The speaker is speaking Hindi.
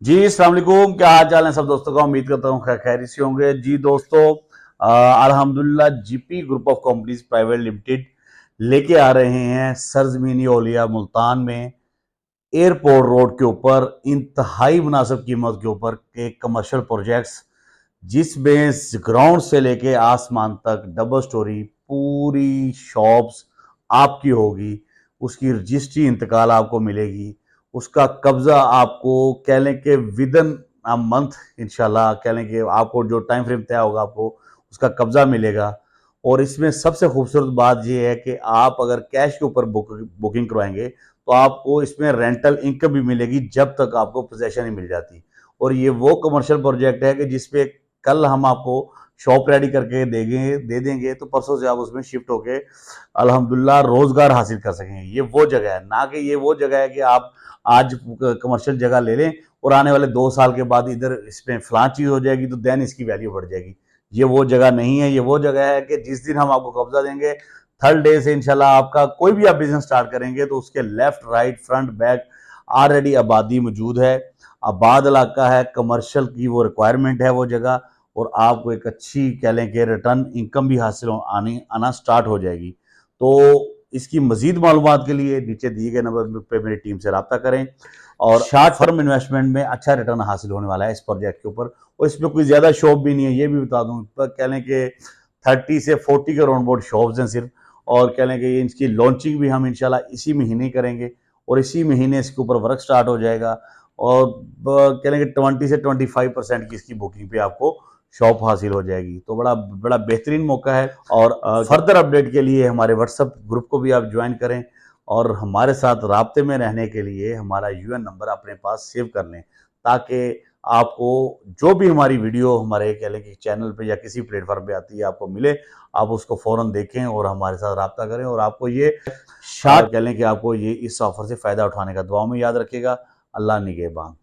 जी अस्सलाम वालेकुम, क्या हाल चाल है सब दोस्तों का। उम्मीद करता हूँ खैर से होंगे। जी दोस्तों, अल्हम्दुलिल्लाह GP group of companies private limited लेके आ रहे हैं सरजमीनी ओलिया मुल्तान में एयरपोर्ट रोड के ऊपर इंतहाई मुनासिब कीमत के ऊपर एक कमर्शियल प्रोजेक्ट्स, जिसमें ग्राउंड से लेके आसमान तक डबल स्टोरी पूरी शॉप्स आपकी होगी। उसकी रजिस्ट्री इंतकाल आपको मिलेगी। उसका कब्जा आपको कह लें कि विदन अ मंथ इंशाल्लाह कह लें कि आपको जो टाइम फ्रेम तय होगा आपको उसका कब्जा मिलेगा। और इसमें सबसे खूबसूरत बात यह है कि आप अगर कैश के ऊपर बुकिंग करवाएंगे तो आपको इसमें रेंटल इनकम भी मिलेगी जब तक आपको पोजेशन नहीं मिल जाती। और ये वो कमर्शियल प्रोजेक्ट है कि जिसपे कल हम आपको शॉप रेडी करके दे देंगे तो परसों से आप उसमें शिफ्ट होके अल्हम्दुलिल्लाह रोजगार हासिल कर सकेंगे। ये वो जगह है, ना कि ये वो जगह है कि आप आज कमर्शियल जगह ले लें और आने वाले 2 साल के बाद इधर इसमें फलां चीज हो जाएगी तो देन इसकी वैल्यू बढ़ जाएगी। ये वो जगह नहीं है। ये वो जगह है कि जिस दिन हम आपको कब्जा देंगे, थर्ड डे से इंशाल्लाह आपका कोई भी आप बिजनेस स्टार्ट करेंगे तो उसके left right front back already आबादी मौजूद है। आबाद इलाका है, कमर्शियल की वो रिक्वायरमेंट है वो जगह। और आपको एक अच्छी कह लें कि रिटर्न इनकम भी हासिल आना स्टार्ट हो जाएगी। तो इसकी मजीद मालूमात के लिए नीचे दिए गए नंबर पे मेरी टीम से रब्ता करें। और शॉर्ट टर्म इन्वेस्टमेंट में अच्छा रिटर्न हासिल होने वाला है इस प्रोजेक्ट के ऊपर। और इसमें कोई ज्यादा शॉप भी नहीं है, ये भी बता दूं। कह लें कि 30 से 40 के राउंड बोर्ड शॉप्स हैं सिर्फ। और कह लें कि इसकी लॉन्चिंग भी हम इंशाल्लाह इसी महीने करेंगे और इसी महीने इसके ऊपर वर्क स्टार्ट हो जाएगा। और कह लें कि 20 से 25% की इसकी बुकिंग पे आपको शॉप हासिल हो जाएगी। तो बड़ा बड़ा बेहतरीन मौका है। और फर्दर अपडेट के लिए हमारे व्हाट्सएप ग्रुप को भी आप ज्वाइन करें और हमारे साथ राब्ते में रहने के लिए हमारा यूएन नंबर अपने पास सेव कर लें, ताकि आपको जो भी हमारी वीडियो हमारे कह लें कि चैनल पे या किसी प्लेटफॉर्म पे आती है आपको मिले। आप उसको फौरन देखें और हमारे साथ राब्ता करें और आपको ये शार्ट कह लें कि आपको ये इस ऑफर से फ़ायदा उठाने का। दुआ में याद रखिएगा। अल्लाह निगहबान।